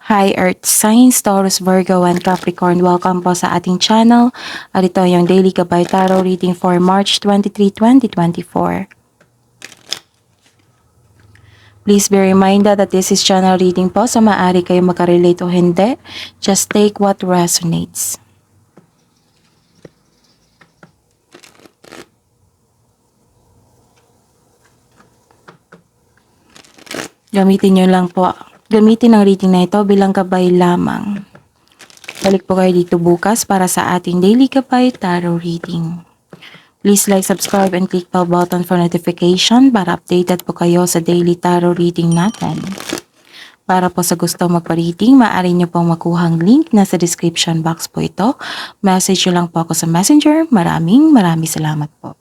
Hi Earth Signs, Taurus, Virgo, and Capricorn. Welcome po sa ating channel. At ito yung Daily Gabay Tarot reading for March 23, 2024. Please be reminded that this is channel reading po, so maaari kayo makarelate o hindi. Just take what resonates. Gamitin ang reading na ito bilang gabay lamang. Balik po kayo dito bukas para sa ating Daily Gabay Tarot reading. Please like, subscribe, and click bell button for notification para updated po kayo sa daily tarot reading natin. Para po sa gusto magpa-reading, maaari nyo pong makuhang link na sa description box po ito. Message nyo lang po ako sa messenger. Maraming salamat po.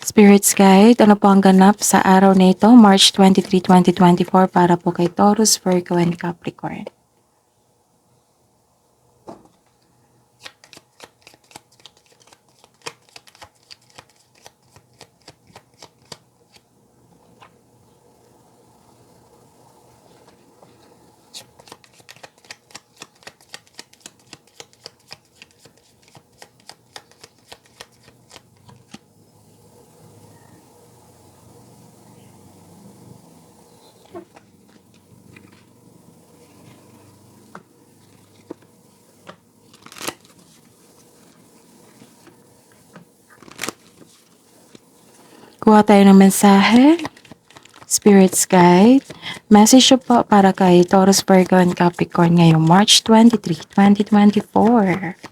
Spirits Guide, ano po ang ganap sa araw na ito, March 23, 2024 para po kay Taurus, Virgo, and Capricorn. Kuha tayo ng mensahe. Spirits Guide. Message po para kay Taurus, Virgo, and Capricorn ngayong March 23, 2024.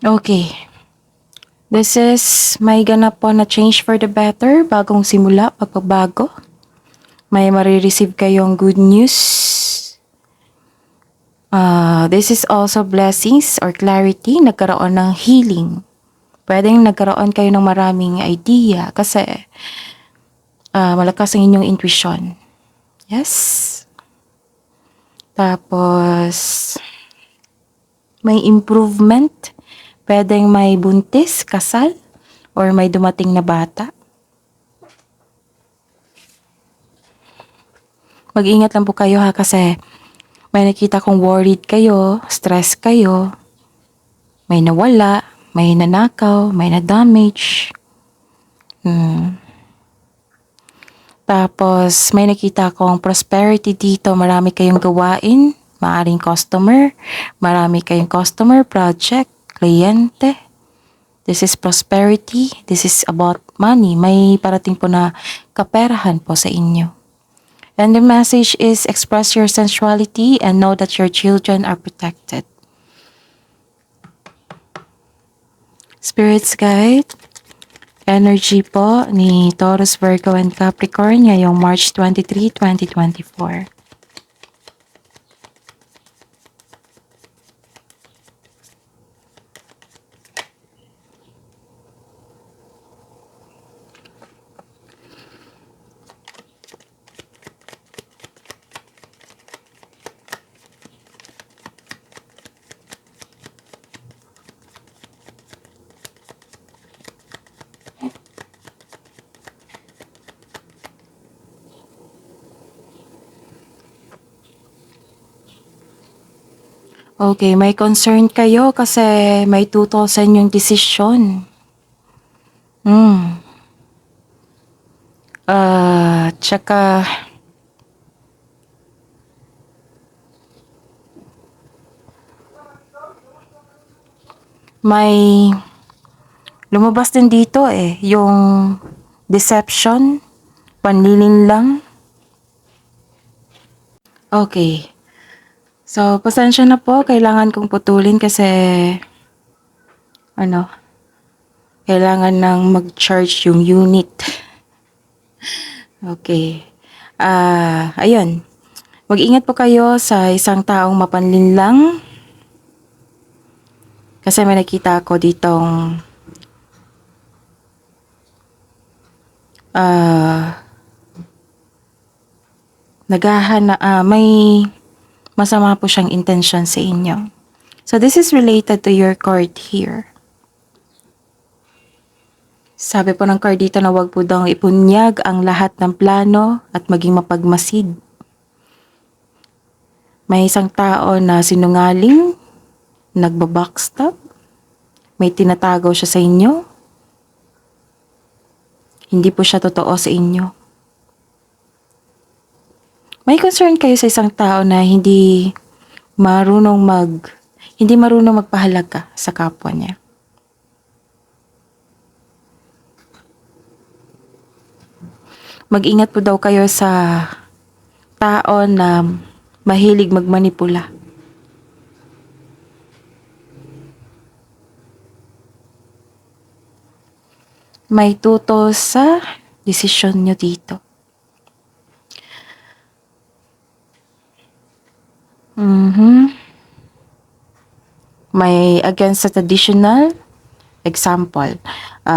Okay. This is may ganap po na change for the better, bagong simula, pagbabago. May marireceive kayong good news. This is also blessings or clarity, nagkaroon ng healing. Pwedeng nagkaroon kayo ng maraming idea kasi malakas ang inyong intuition. Yes. Tapos, may improvement. Pwedeng may buntis, kasal, or may dumating na bata. Mag-ingat lang po kayo ha kasi may nakita kong worried kayo, stress kayo, may nawala, may nanakaw, may na-damage. Tapos may nakita kong prosperity dito, marami kayong gawain, maaring customer, project, kliyente. This is prosperity. This is about money. May parating po na kaperahan po sa inyo. And the message is express your sensuality and know that your children are protected. Spirits Guide. Energy po ni Taurus, Virgo, and Capricorn ngayong March 23, 2024. Okay, may concern kayo kasi may tutol sa inyong desisyon. Tsaka may lumabas din dito yung deception, panlilin lang. Okay. So, pasensya na po. Kailangan kong putulin kasi kailangan nang mag-charge yung unit. Okay. Ayun. Mag-ingat po kayo sa isang taong mapanlinlang kasi may nakita ako ditong may masama po siyang intention sa inyo. So this is related to your card here. Sabi po ng card dito na wag po daw ipunyag ang lahat ng plano at maging mapagmasid. May isang tao na sinungaling, nagbabackstab, may tinatago siya sa inyo. Hindi po siya totoo sa inyo. May concern kayo sa isang tao na hindi marunong magpahalaga sa kapwa niya. Mag-ingat po daw kayo sa tao na mahilig magmanipula. May tutol sa desisyon nyo dito. May against sa traditional example.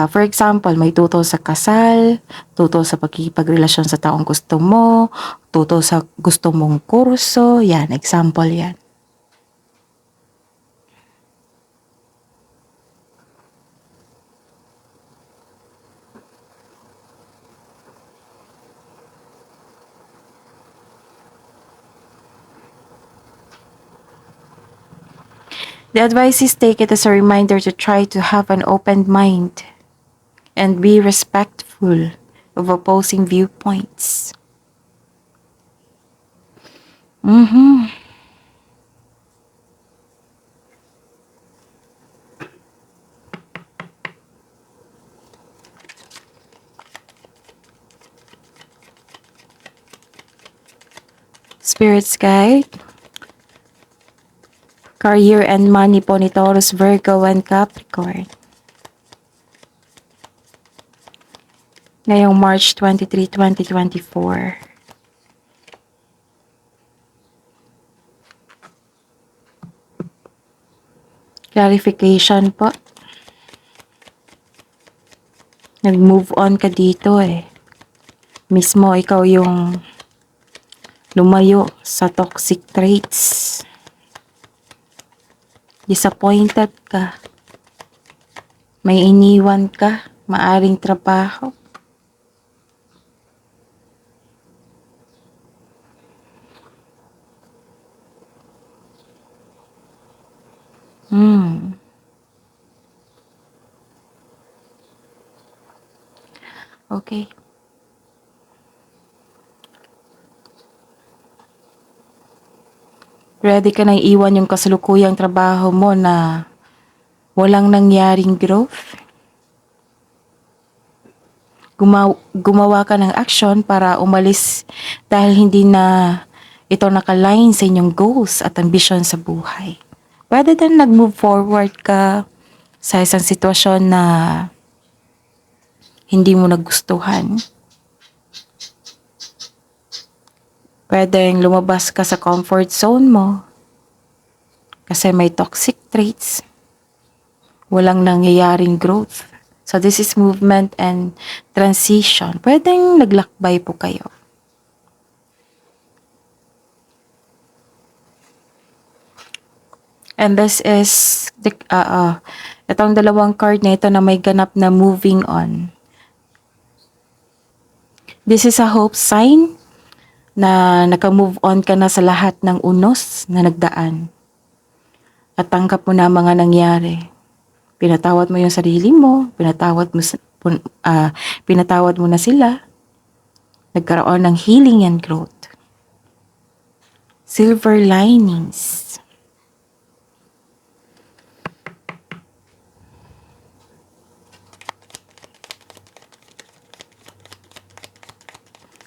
For example, may tutol sa kasal, tutol sa pagkikipagrelasyon sa taong gusto mo, tutol sa gusto mong kurso, yan, example yan. The advice is take it as a reminder to try to have an open mind and be respectful of opposing viewpoints. Spirits guide. Career and money po ni Taurus, Virgo, and Capricorn. Ngayong March 23, 2024. Clarification po. Nag-move on ka dito eh. Mismo ikaw yung lumayo sa toxic traits. Disappointed ka. May iniwan ka. Maaring trabaho. Okay. Ready ka na iwan yung kasalukuyang trabaho mo na walang nangyaring growth? Gumawa ka ng action para umalis dahil hindi na ito nakaline sa inyong goals at ambisyon sa buhay. Rather than nag-move forward ka sa isang sitwasyon na hindi mo nagustuhan, pwedeng lumabas ka sa comfort zone mo kasi may toxic traits. Walang nangyayaring growth. So this is movement and transition. Pwedeng naglakbay po kayo. And this is itong dalawang card na ito na may ganap na moving on. This is a hope sign na naka-move on ka na sa lahat ng unos na nagdaan. At tanggap mo na mga nangyari. Pinatawad mo yung sarili mo, pinatawad mo na sila. Nagkaroon ng healing and growth. Silver linings.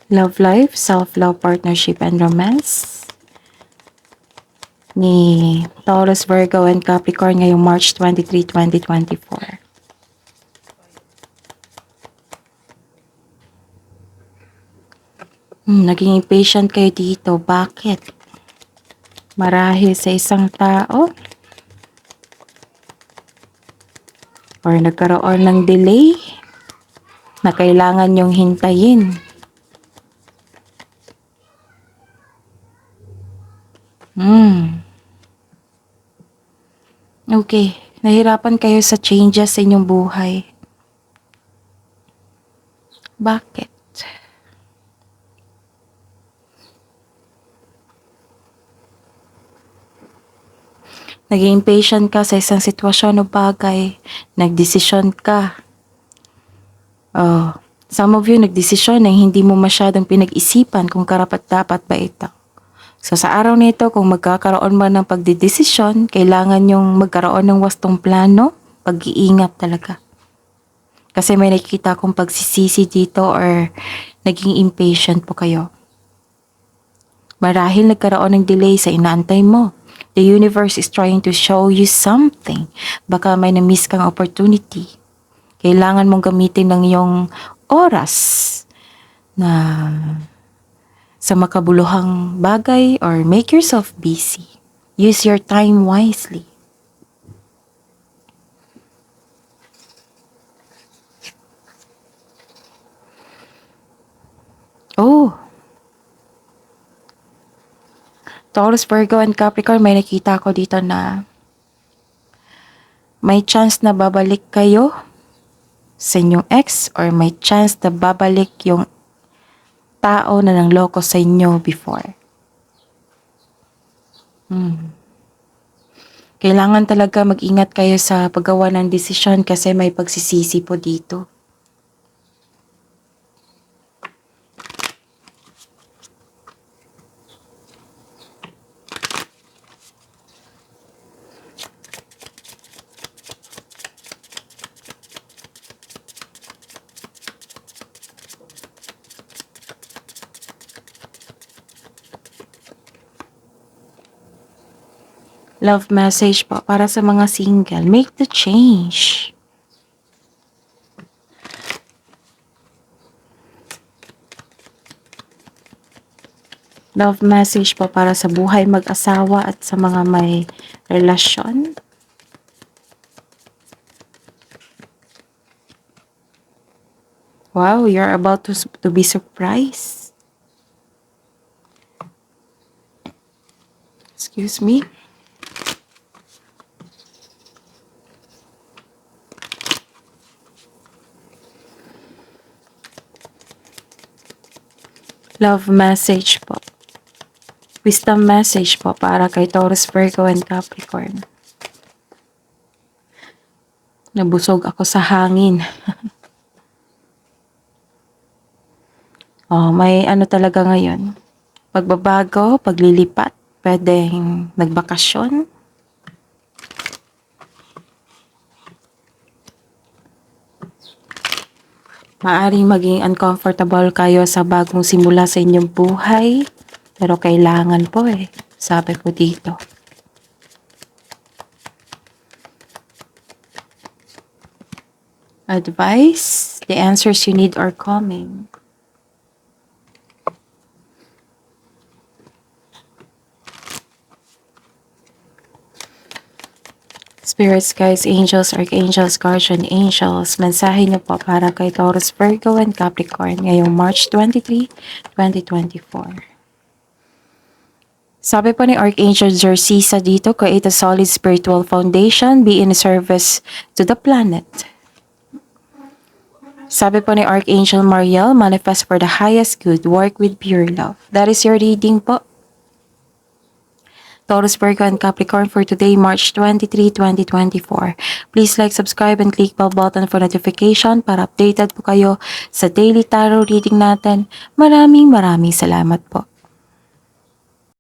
Love life, self-love, partnership, and romance ni Taurus, Virgo, and Capricorn ngayong March 23, 2024. Naging impatient kayo dito. Bakit? Marahil sa isang tao? Or nagkaroon ng delay na kailangan nyong hintayin? Okay, nahirapan kayo sa changes sa inyong buhay. Bakit? Naging impatient ka sa isang sitwasyon o bagay. Nagdesisyon ka. Some of you nagdesisyon na hindi mo masyadong pinag-isipan kung karapat-dapat ba ito. So sa araw nito, kung magkakaroon man ng pagdidesisyon, kailangan yung magkaroon ng wastong plano, pag-iingat talaga. Kasi may nakikita akong pagsisisi dito or naging impatient po kayo. Marahil nagkaroon ng delay sa inaantay mo. The universe is trying to show you something. Baka may na-miss kang opportunity. Kailangan mong gamitin ng iyong oras na sa makabuluhang bagay or make yourself busy. Use your time wisely. Taurus, Virgo, and Capricorn, may nakita ko dito na may chance na babalik kayo sa inyong ex or may chance na babalik yung tao na nangloko sa inyo before. Kailangan talaga mag-ingat kayo sa paggawa ng desisyon kasi may pagsisisi po dito. Love message po para sa mga single. Make the change. Love message po para sa buhay mag-asawa at sa mga may relasyon. Wow, you're about to be surprised. Excuse me. Love message po. Wisdom message po para kay Taurus, Virgo, and Capricorn. Nabusog ako sa hangin. May ano talaga ngayon. Pagbabago, paglilipat, pwedeng nagbakasyon. Maaring maging uncomfortable kayo sa bagong simula sa inyong buhay. Pero kailangan po sabi ko dito. Advice, the answers you need are coming. Spirits, guides, angels, archangels, guardian angels, mensahe niyo po para kay Taurus, Virgo, and Capricorn ngayong March 23, 2024. Sabi po ni Archangel Jercisa dito, create a solid spiritual foundation, be in service to the planet. Sabi po ni Archangel Mariel, manifest for the highest good, work with pure love. That is your reading po. Taurus, Virgo, and Capricorn for today, March 23, 2024. Please like, subscribe, and click bell button for notification para updated po kayo sa daily tarot reading natin. Maraming salamat po.